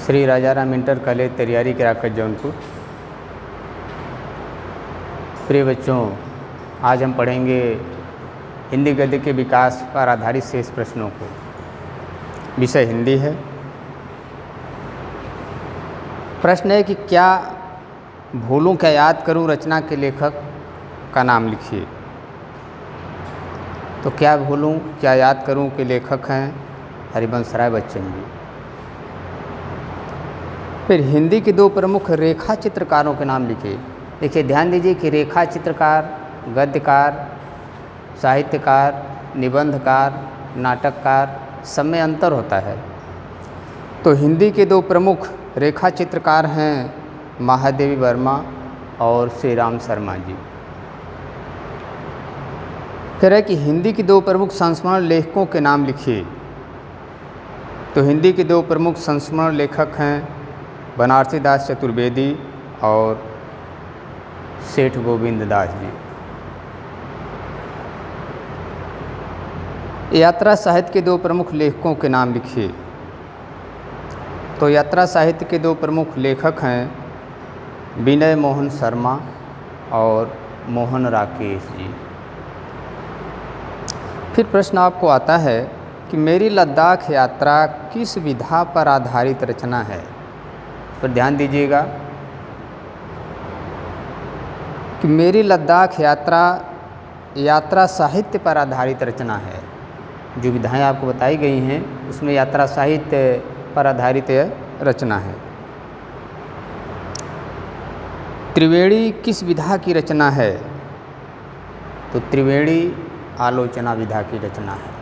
Shri Rajaram inter college तैयारी कराकर जौनपुर। प्रिय बच्चों, आज हम पढ़ेंगे हिंदी गद्य के विकास पर आधारित शेष प्रश्नों को। विषय हिंदी है। प्रश्न है कि क्या भूलूं क्या याद करूं रचना के लेखक का नाम लिखिए। तो क्या भूलूं क्या याद करूं के लेखक हैं हरिवंश राय बच्चन जी। फिर हिंदी के दो प्रमुख रेखा चित्रकारों के नाम लिखिए। देखिए, ध्यान दीजिए कि रेखा चित्रकार, गद्यकार, साहित्यकार, निबंधकार, नाटककार सब में अंतर होता है। तो हिंदी के दो प्रमुख रेखा चित्रकार हैं महादेवी वर्मा और श्री राम शर्मा जी। फिर है कि हिंदी के दो प्रमुख संस्मरण लेखकों के नाम लिखिए। तो हिंदी के दो प्रमुख संस्मरण लेखक हैं बनारसी दास चतुर्वेदी और सेठ गोविंद दास जी। यात्रा साहित्य के दो प्रमुख लेखकों के नाम लिखिए। तो यात्रा साहित्य के दो प्रमुख लेखक हैं विनय मोहन शर्मा और मोहन राकेश जी। फिर प्रश्न आपको आता है कि मेरी लद्दाख यात्रा किस विधा पर आधारित रचना है। पर ध्यान दीजिएगा कि मेरी लद्दाख यात्रा साहित्य पर आधारित रचना है। जो विधाएं आपको बताई गई हैं उसमें यात्रा साहित्य पर आधारित रचना है। त्रिवेणी किस विधा की रचना है। तो त्रिवेणी आलोचना विधा की रचना है।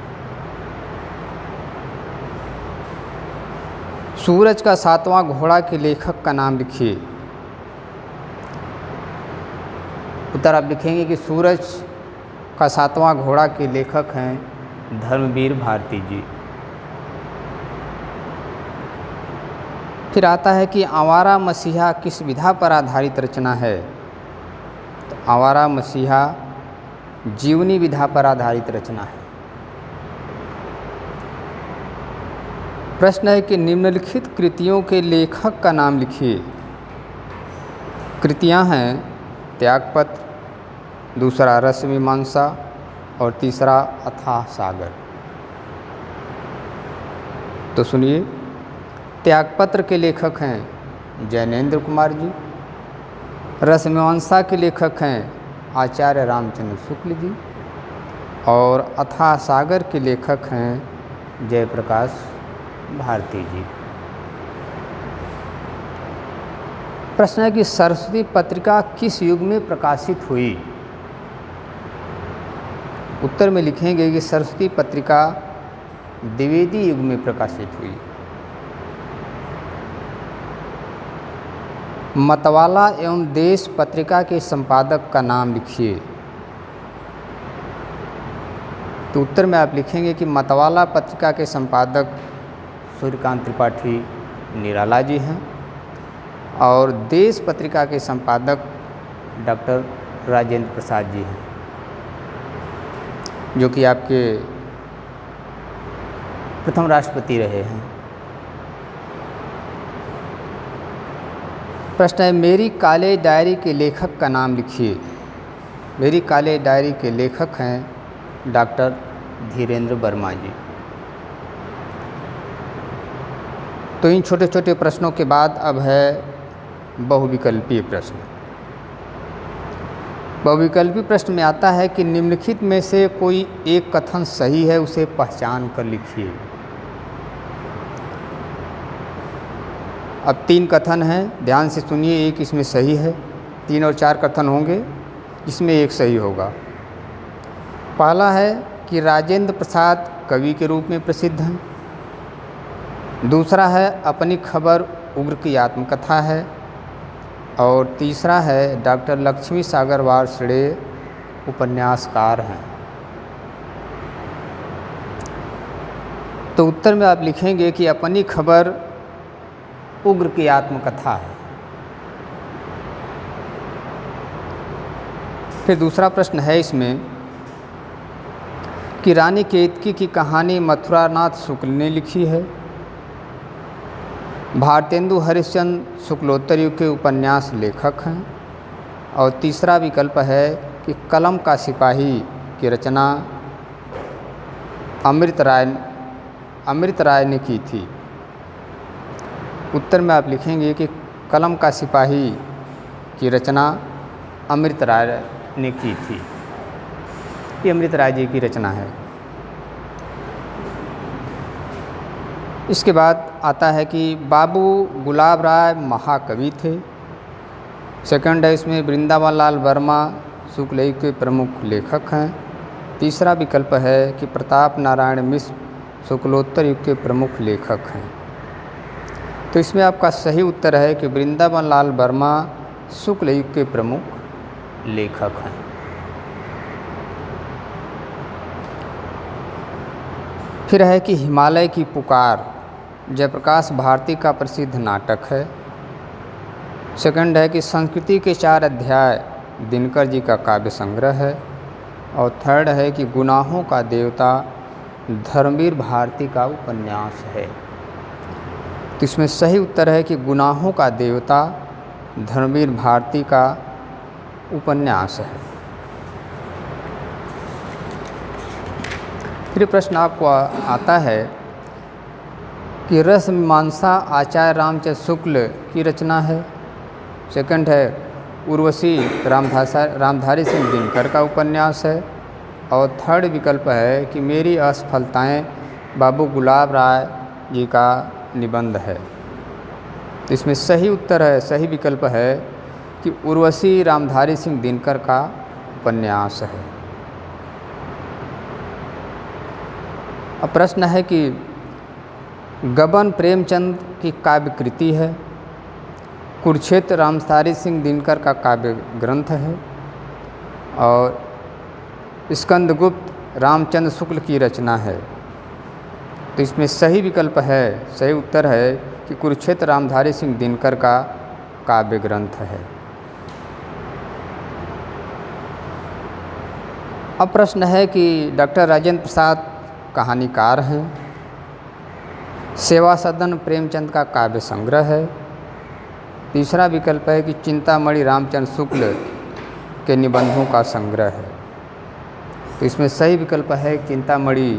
सूरज का सातवां घोड़ा के लेखक का नाम लिखिए। उत्तर आप लिखेंगे कि सूरज का सातवां घोड़ा के लेखक हैं धर्मवीर भारती जी। फिर आता है कि आवारा मसीहा किस विधा पर आधारित रचना है। तो आवारा मसीहा जीवनी विधा पर आधारित रचना है। प्रश्न है कि निम्नलिखित कृतियों के लेखक का नाम लिखिए। कृतियां हैं त्यागपत्र, दूसरा रसमीमांसा और तीसरा अथाह सागर। तो सुनिए, त्यागपत्र के लेखक हैं जैनेन्द्र कुमार जी। रसमीमांसा के लेखक हैं आचार्य रामचंद्र शुक्ल जी और अथाह सागर के लेखक हैं जयप्रकाश भारती जी। प्रश्न है कि सरस्वती पत्रिका किस युग में प्रकाशित हुई। उत्तर में लिखेंगे कि सरस्वती पत्रिका द्विवेदी युग में प्रकाशित हुई। मतवाला एवं देश पत्रिका के संपादक का नाम लिखिए। तो उत्तर में आप लिखेंगे कि मतवाला पत्रिका के संपादक सूर्यकांत त्रिपाठी निराला जी हैं और देश पत्रिका के संपादक डॉक्टर राजेंद्र प्रसाद जी हैं, जो कि आपके प्रथम राष्ट्रपति रहे हैं। प्रश्न है मेरी कॉलेज डायरी के लेखक का नाम लिखिए। मेरी कॉलेज डायरी के लेखक हैं डॉक्टर धीरेन्द्र वर्मा जी। तो इन छोटे छोटे प्रश्नों के बाद अब है बहुविकल्पीय प्रश्न। बहुविकल्पीय प्रश्न में आता है कि निम्नलिखित में से कोई एक कथन सही है, उसे पहचान कर लिखिए। अब 3 कथन हैं, ध्यान से सुनिए। एक इसमें सही है, 3 और 4 कथन होंगे जिसमें एक सही होगा। पहला है कि राजेंद्र प्रसाद कवि के रूप में प्रसिद्ध हैं। दूसरा है अपनी खबर उग्र की आत्मकथा है। और तीसरा है डॉक्टर लक्ष्मी सागर वार्ष्णेय उपन्यासकार हैं। तो उत्तर में आप लिखेंगे कि अपनी खबर उग्र की आत्मकथा है। फिर दूसरा प्रश्न है इसमें कि रानी केतकी की कहानी मथुरानाथ शुक्ल ने लिखी है। भारतेंदु हरिश्चंद्र शुक्लोत्तर युग के उपन्यास लेखक हैं। और तीसरा विकल्प है कि कलम का सिपाही की रचना अमृत राय ने की थी। उत्तर में आप लिखेंगे कि कलम का सिपाही की रचना अमृत राय ने की थी। ये अमृत राय जी की रचना है। इसके बाद आता है कि बाबू गुलाब राय महाकवि थे। सेकंड है इसमें वृंदावन लाल वर्मा शुक्ल युग के प्रमुख लेखक हैं। तीसरा विकल्प है कि प्रताप नारायण मिश्र शुक्लोत्तर युग के प्रमुख लेखक हैं। तो इसमें आपका सही उत्तर है कि वृंदावन लाल वर्मा शुक्ल युग के प्रमुख लेखक हैं। फिर है कि हिमालय की पुकार जयप्रकाश भारती का प्रसिद्ध नाटक है। सेकंड है कि संस्कृति के 4 अध्याय दिनकर जी का काव्य संग्रह है। और थर्ड है कि गुनाहों का देवता धर्मवीर भारती का उपन्यास है। तो इसमें सही उत्तर है कि गुनाहों का देवता धर्मवीर भारती का उपन्यास है। फिर प्रश्न आपको आता है कि रस मीमांसा आचार्य रामचंद्र शुक्ल की रचना है। सेकंड है उर्वशी रामधारी सिंह दिनकर का उपन्यास है। और थर्ड विकल्प है कि मेरी असफलताएं बाबू गुलाब राय जी का निबंध है। तो इसमें सही उत्तर है, सही विकल्प है कि उर्वशी रामधारी सिंह दिनकर का उपन्यास है। अब प्रश्न है कि गबन प्रेमचंद की काव्य कृति है। कुरुक्षेत्र रामधारी सिंह दिनकर का काव्य ग्रंथ है। और स्कंदगुप्त रामचंद्र शुक्ल की रचना है। तो इसमें सही विकल्प है, सही उत्तर है कि कुरुक्षेत्र रामधारी सिंह दिनकर का काव्य ग्रंथ है। अब प्रश्न है कि डॉक्टर राजेंद्र प्रसाद कहानीकार हैं। सेवा सदन प्रेमचंद का काव्य संग्रह है। तीसरा विकल्प है कि चिंतामणि रामचंद्र शुक्ल के निबंधों का संग्रह है। तो इसमें सही विकल्प है चिंतामणि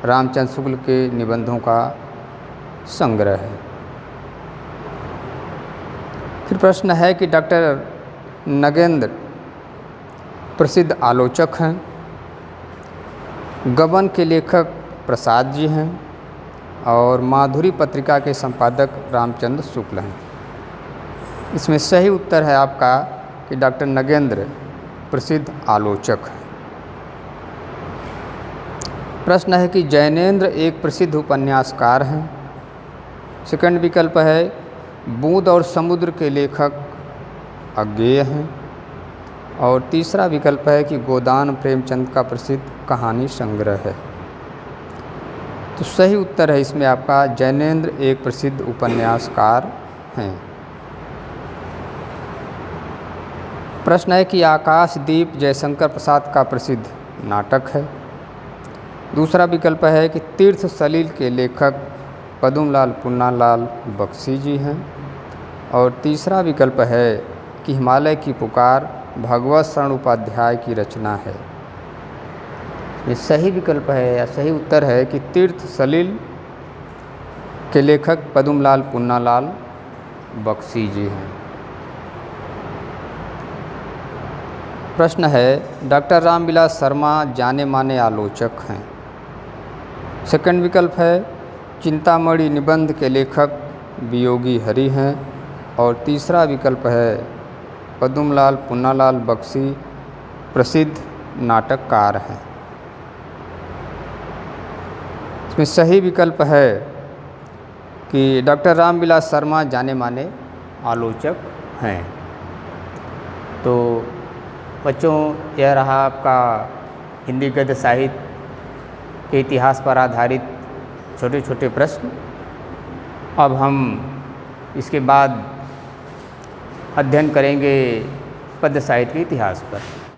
रामचंद्र शुक्ल के निबंधों का संग्रह है। फिर प्रश्न है कि डॉक्टर नगेंद्र प्रसिद्ध आलोचक हैं। गबन के लेखक प्रसाद जी हैं। और माधुरी पत्रिका के संपादक रामचंद्र शुक्ल हैं। इसमें सही उत्तर है आपका कि डॉक्टर नगेंद्र प्रसिद्ध आलोचक हैं। प्रश्न है कि जैनेंद्र एक प्रसिद्ध उपन्यासकार हैं। सेकंड विकल्प है बूंद और समुद्र के लेखक अज्ञेय हैं। और तीसरा विकल्प है कि गोदान प्रेमचंद का प्रसिद्ध कहानी संग्रह है। तो सही उत्तर है इसमें आपका जैनेंद्र एक प्रसिद्ध उपन्यासकार हैं। प्रश्न है कि आकाशदीप जयशंकर प्रसाद का प्रसिद्ध नाटक है। दूसरा विकल्प है कि तीर्थ सलील के लेखक पद्मलाल पुन्नालाल बख्शी जी हैं। और तीसरा विकल्प है कि हिमालय की पुकार भगवत शरण उपाध्याय की रचना है। ये सही विकल्प है या सही उत्तर है कि तीर्थ सलील के लेखक पद्मलाल पुन्नालाल बख्शी जी हैं। प्रश्न है डॉक्टर रामविलास शर्मा जाने माने आलोचक हैं। सेकंड विकल्प है चिंतामणि निबंध के लेखक वियोगी हरि हैं। और तीसरा विकल्प है पद्मलाल पुन्नालाल बख्शी प्रसिद्ध नाटककार हैं। इसमें सही विकल्प है कि डॉक्टर रामविलास शर्मा जाने माने आलोचक हैं। तो बच्चों, यह रहा आपका हिंदी गद्य साहित्य के इतिहास पर आधारित छोटे छोटे प्रश्न। अब हम इसके बाद अध्ययन करेंगे पद्य साहित्य के इतिहास पर।